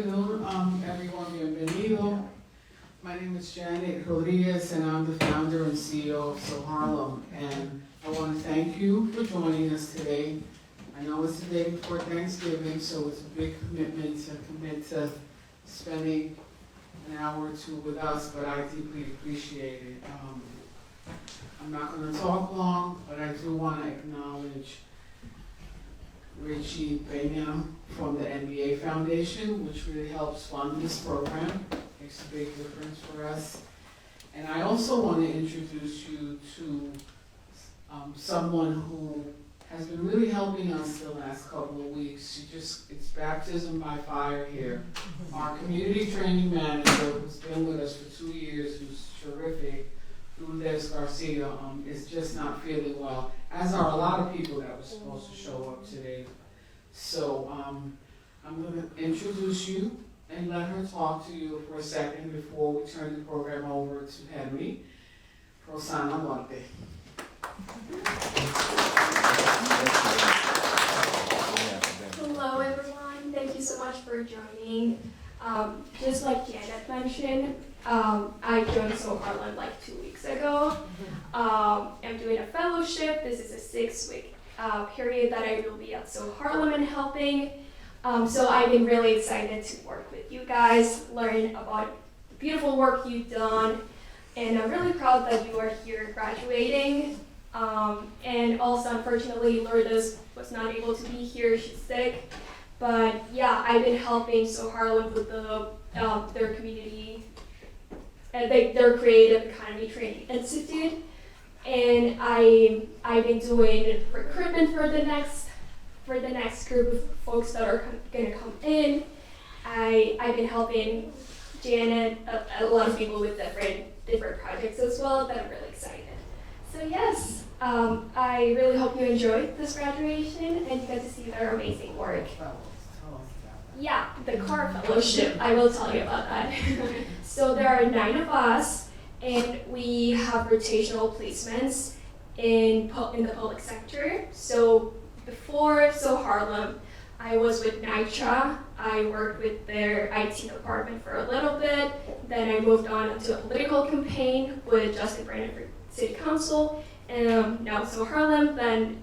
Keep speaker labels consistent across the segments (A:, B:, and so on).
A: afternoon, everyone. Bienvenido. My name is Janet Rodriguez, and I'm the founder and CEO of SoHarlem. And I want to thank you for joining us today. I know it's the day before Thanksgiving, so it's a big commitment to commit to spending an hour or two with us, but I deeply appreciate it. I'm not going to talk long, but I do want to acknowledge Richie Pena from the NBA Foundation, which really helps fund this program. Makes a big difference for us. And I also want to introduce you to someone who has been really helping us the last couple of weeks. It's baptism by fire here. Our community training manager, who's been with us for 2 years, who's terrific, Lourdes Garcia, is just not feeling well, as are a lot of people that were supposed to show up today. So I'm going to introduce you and let her talk to you for a second before we turn the program over to Henry. Rosana Monte.
B: Hello everyone, thank you so much for joining. Just like Janet mentioned, I joined SoHarlem like 2 weeks ago. I'm doing a fellowship. This is a 6-week period that I will be at SoHarlem and helping. So I've been really excited to work with you guys, learn about the beautiful work you've done, and I'm really proud that you are here graduating. And also, unfortunately, Lourdes was not able to be here, she's sick. But yeah, I've been helping SoHarlem with their community, their Creative Economy Training Institute. And I've been doing recruitment for the next group of folks that are gonna come in. I've been helping Janet, a lot of people with different projects as well that I'm really excited. So yes, I really hope you enjoyed this graduation and you get to see their amazing work. Yeah, the CAR fellowship, I will tell you about that. So there are 9 of us, and we have rotational placements in the public sector. So before SoHarlem, I was with NYCHA. I worked with their IT department for a little bit. Then I moved on to a political campaign with Justin Brandon for City Council. And now SoHarlem, then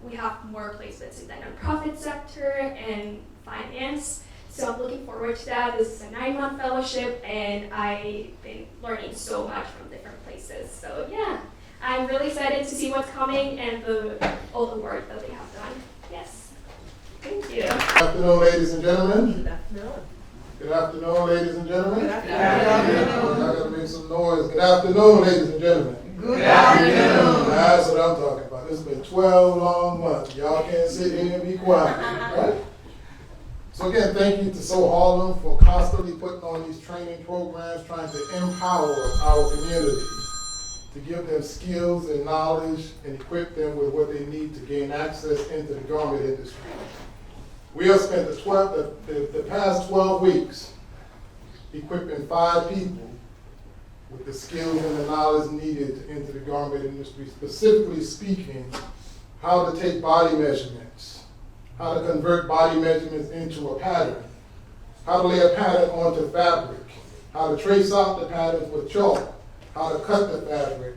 B: we have more placements in the nonprofit sector and finance. So I'm looking forward to that. This is a 9-month fellowship, and I've been learning so much from different places. So yeah, I'm really excited to see what's coming and all the work that they have done. Yes, thank you.
C: Good afternoon, ladies and gentlemen.
D: Good afternoon.
C: Good afternoon, ladies and gentlemen.
D: Good afternoon.
C: I gotta make some noise. Good afternoon, ladies and gentlemen.
D: Good afternoon.
C: That's what I'm talking about. It's been 12 long months. Y'all can't sit here and be quiet, right? So again, thank you to SoHarlem for constantly putting on these training programs, trying to empower our community, to give them skills and knowledge and equip them with what they need to gain access into the garment industry. We have spent the past 12 weeks equipping 5 people with the skills and the knowledge needed to enter the garment industry, specifically speaking, how to take body measurements, how to convert body measurements into a pattern, how to lay a pattern onto fabric, how to trace out the patterns with chalk, how to cut the fabric,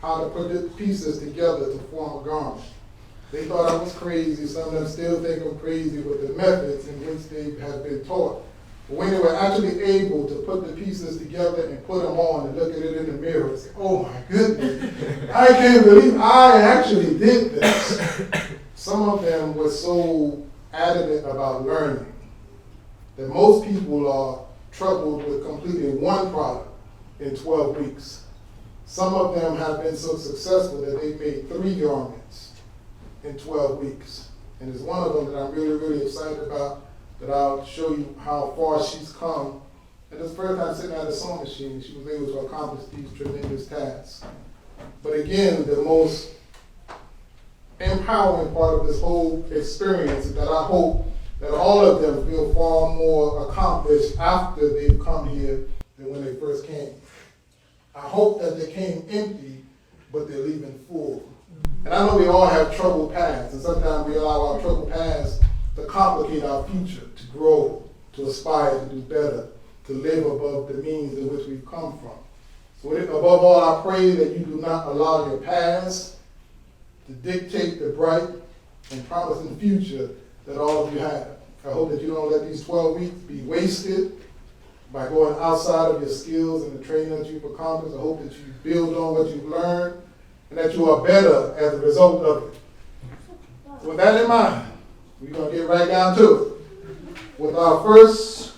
C: how to put the pieces together to form a garment. They thought I was crazy. Some of them still think I'm crazy with the methods in which they have been taught. But when they were actually able to put the pieces together and put them on and look at it in the mirror and say, oh my goodness, I can't believe I actually did this. Some of them were so adamant about learning that most people are troubled with completing one product in 12 weeks. Some of them have been so successful that they made 3 garments in 12 weeks. And there's one of them that I'm really, really excited about, that I'll show you how far she's come. And this first time sitting at a sewing machine, she was able to accomplish these tremendous tasks. But again, the most empowering part of this whole experience is that I hope that all of them feel far more accomplished after they've come here than when they first came. I hope that they came empty, but they're leaving full. And I know we all have troubled paths, and sometimes we allow our troubled paths to complicate our future, to grow, to aspire to do better, to live above the means in which we've come from. So above all, I pray that you do not allow your past to dictate the bright and promising future that all of you have. I hope that you don't let these 12 weeks be wasted by going outside of your skills and the training that you've accomplished. I hope that you build on what you've learned and that you are better as a result of it. So with that in mind, we're going to get right down to it. With our first,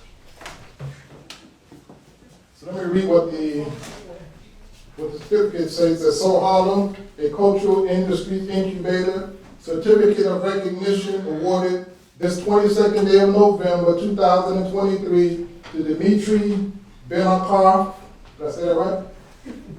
C: so let me read what the certificate says. It says, SoHarlem, a cultural industry incubator, certificate of recognition awarded this 22nd day of November 2023 to Dimitri Benakar. Did I say that right?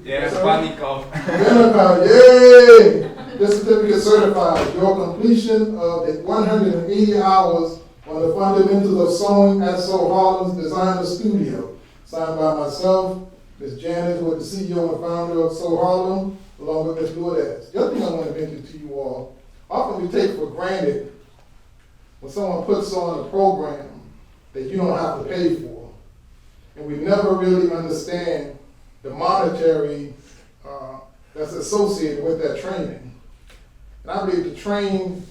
E: Yes, Panikov.
C: Benakar, yay! This certificate certifies your completion of the 180 hours on the fundamentals of sewing at SoHarlem's Designer Studio, signed by myself, Ms. Janet, who is the CEO and founder of SoHarlem, along with Ms. Lourdes. The other thing I want to mention to you all, often we take for granted when someone puts on a program that you don't have to pay for. And we never really understand the monetary that's associated with that training. And I believe to train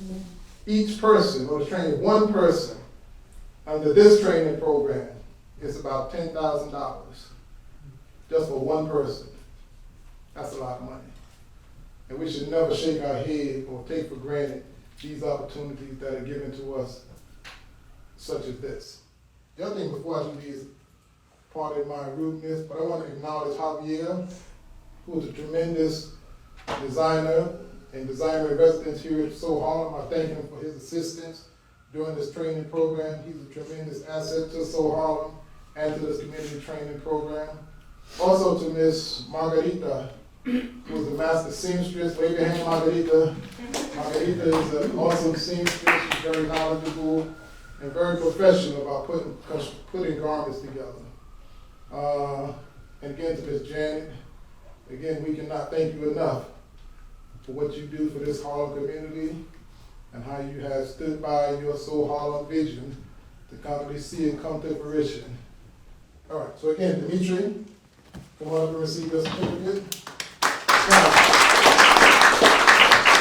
C: each person, or to train one person under this training program is about $10,000 just for one person. That's a lot of money. And we should never shake our head or take for granted these opportunities that are given to us, such as this. The other thing before I do these, part of my rudeness, but I want to acknowledge Javier, who is a tremendous designer and designer in residence here at SoHarlem. I thank him for his assistance during this training program. He's a tremendous asset to SoHarlem and to this community training program. Also to Miss Margarita, who is a master seamstress. Wave your hand, Margarita. Margarita is an awesome seamstress. She's very knowledgeable and very professional about putting garments together. And again to Miss Janet, again, we cannot thank you enough for what you do for this Harlem community and how you have stood by your SoHarlem vision to come see it come to fruition. All right, so again, Dimitri, come on up and receive your certificate. Now,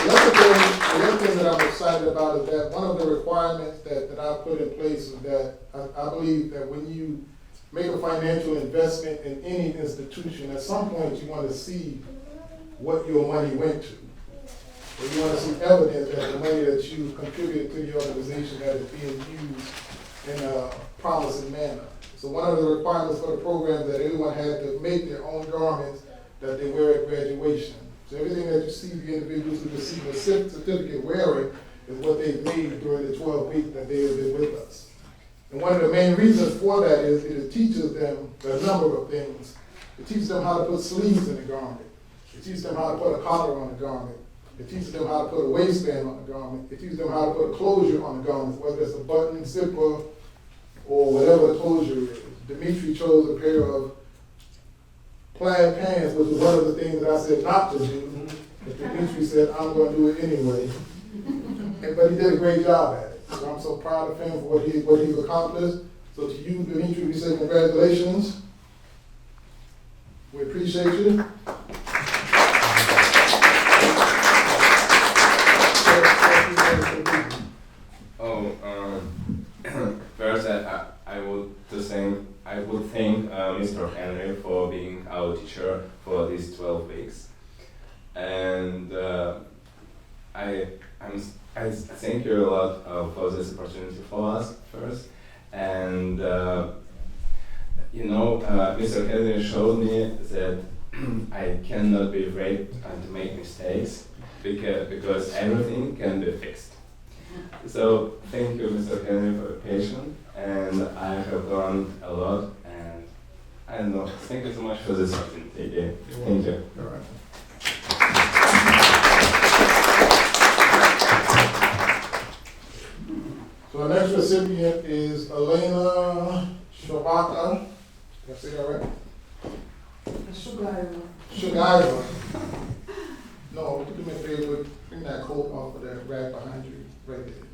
C: the other thing that I'm excited about is that one of the requirements that I put in place is that I believe that when you make a financial investment in any institution, at some point you want to see what your money went to. Or you want to see evidence that the money that you contributed to the organization that is being used in a promising manner. So one of the requirements for the program is that everyone had to make their own garments that they wear at graduation. So everything that you see the individuals who receive a certificate wearing is what they've made during the 12 weeks that they have been with us. And one of the main reasons for that is it teaches them a number of things. It teaches them how to put sleeves in the garment. It teaches them how to put a collar on the garment. It teaches them how to put a waistband on the garment. It teaches them how to put a closure on the garment, whether it's a button, zipper, or whatever the closure is. Dimitri chose a pair of plaid pants, which was one of the things that I said not to do. But Dimitri said, I'm going to do it anyway. But he did a great job at it. So I'm so proud of him for what he's accomplished. So to you, Dimitri, we say congratulations. We appreciate you.
E: First, I would thank Mr. Henry for being our teacher for these 12 weeks, and I thank you a lot for this opportunity for us first, and Mr. Henry showed me that I cannot be afraid to make mistakes because everything can be fixed. So thank you, Mr. Henry, for your patience, and I have learned a lot, and I don't know, thank you so much for this opportunity. Thank you.
C: All right. So our next recipient is Elena Shabaka. Did I say that right? Shugaira. No, do me a favor, bring that coat off of that rack behind you, right there.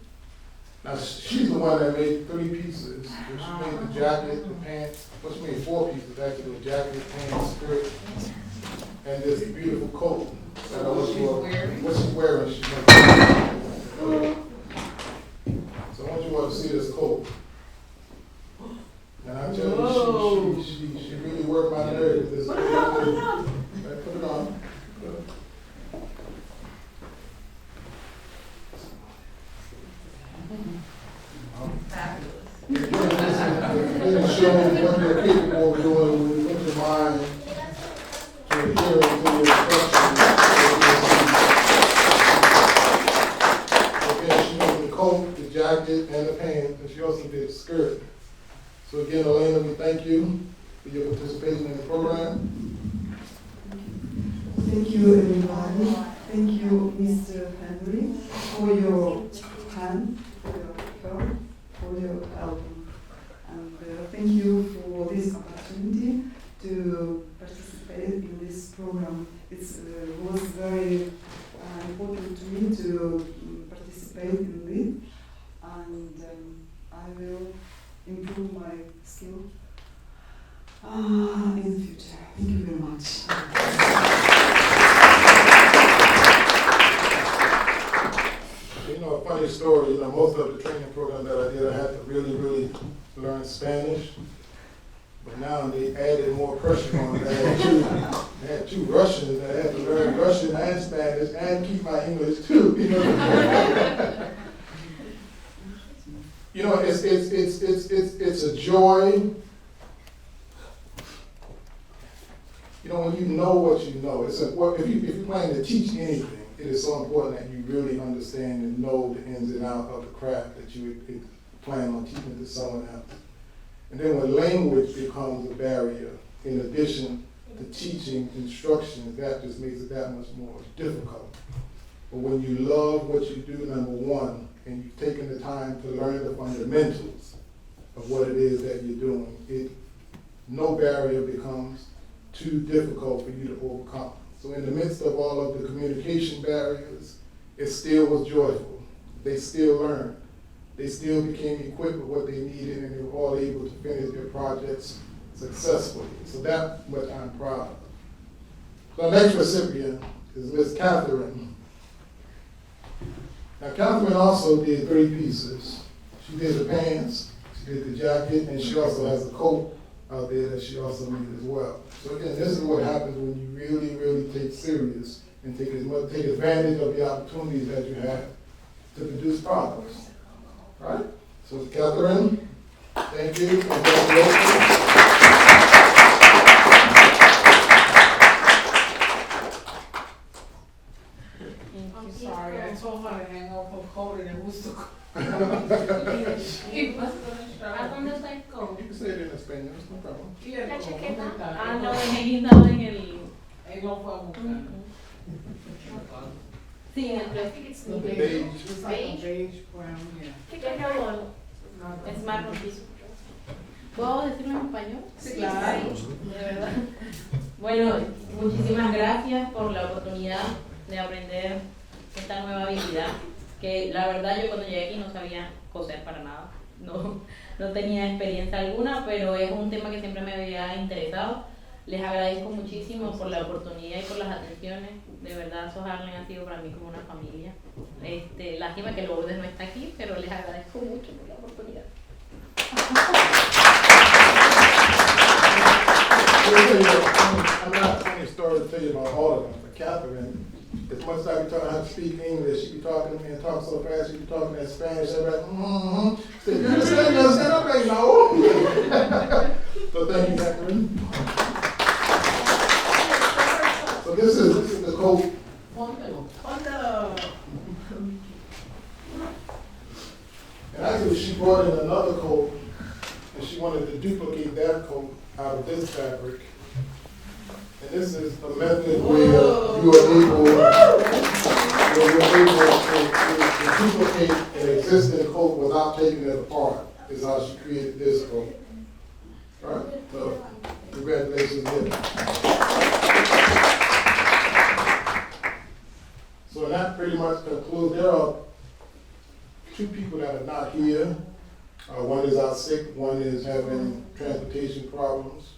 C: Now, she's the one that made 3 pieces. She made the jacket, the pants, well, she made 4 pieces, actually, the jacket, pants, skirt, and this beautiful coat. What she's wearing, she made. So I want you all to see this coat. And I tell you, she really worked my nerves with this. Put it on, put it on. Put it on. It shows what you're capable of doing when you put your mind to adhering to your instructions. Again, she made the coat, the jacket, and the pants, and she also did the skirt. So again, Elena, we thank you for your participation in the program.
D: Thank you, everybody. Thank you, Mr. Henry, for your hand, for your help, for your help. And thank you for this opportunity to participate in this program. It was very important to me to participate in it, and I will improve my skill in the future. Thank you very much.
C: You know, a funny story, most of the training program that I did, I had to really learn Spanish. But now they added more pressure on it. I had two Russians. I had to learn Russian and Spanish and keep my English too. It's a joy. When you know what you know. If you plan to teach anything, it is so important that you really understand and know the ins and outs of the craft that you plan on teaching to someone else. And then when language becomes a barrier, in addition to teaching instructions, that just makes it that much more difficult. But when you love what you do, number one, and you've taken the time to learn the fundamentals of what it is that you're doing, no barrier becomes too difficult for you to overcome. So in the midst of all of the communication barriers, it still was joyful. They still learned. They still became equipped with what they needed, and they were all able to finish their projects successfully. So that's what I'm proud of. So our next recipient is Miss Catherine. Now Catherine also did 3 pieces. She did the pants, she did the jacket, and she also has a coat out there that she also made as well. So again, this is what happens when you really take serious and take advantage of the opportunities that you have to produce products. Right? So Catherine, thank you. Congratulations.
A: I'm sorry, I told her to hang up her coat and it was the coat.
F: ¿A dónde está el coat?
C: You can say it in Spanish, no problem.
B: La chaqueta.
F: Ah, lo dejé guindado en el...
A: Él lo fue a buscar.
F: Sí, en el...
B: I think it's
A: The
B: beige.
A: beige, it's like a beige brown, yeah.
F: Es marrón piso. ¿Puedo decirlo en español?
A: Sí, claro.
F: De verdad. Bueno, muchísimas gracias por la oportunidad de aprender esta nueva habilidad. Que la verdad yo cuando llegué aquí no sabía coser para nada. No tenía experiencia alguna, pero es un tema que siempre me había interesado. Les agradezco muchísimo por la oportunidad y por las atenciones. De verdad, SoHarlem ha sido para mí como una familia. Lástima que Lourdes no está aquí, pero les agradezco mucho por la oportunidad.
C: I'm not funny story to tell you about all of them, but Catherine, as much as I be talking how to speak English, she be talking to me and talk so fast, she be talking in Spanish, I'm like, Say, you understand? I'm like, no. So thank you, Catherine. So this is the coat. And actually she brought in another coat, and she wanted to duplicate that coat out of this fabric. And this is a method where you are able to duplicate an existing coat without taking it apart, is how she created this coat. All right, so congratulations again. So that pretty much concludes. There are two people that are not here. One is out sick, one is having transportation problems.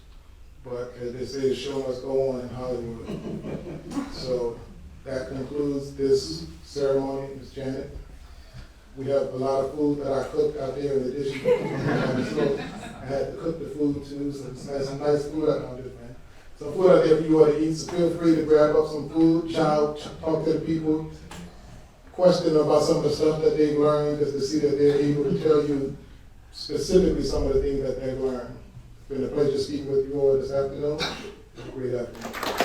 C: But as they say, the show must go on in Hollywood. So that concludes this ceremony, Ms. Janet. We have a lot of food that I cooked out there in addition to so I had to cook the food too, so it's some nice food out there, man. Some food out there for you all to eat, so feel free to grab up some food, talk to the people, question about some of the stuff that they've learned, just to see that they're able to tell you specifically some of the things that they've learned. It's been a pleasure speaking with you all this afternoon. Have a great afternoon.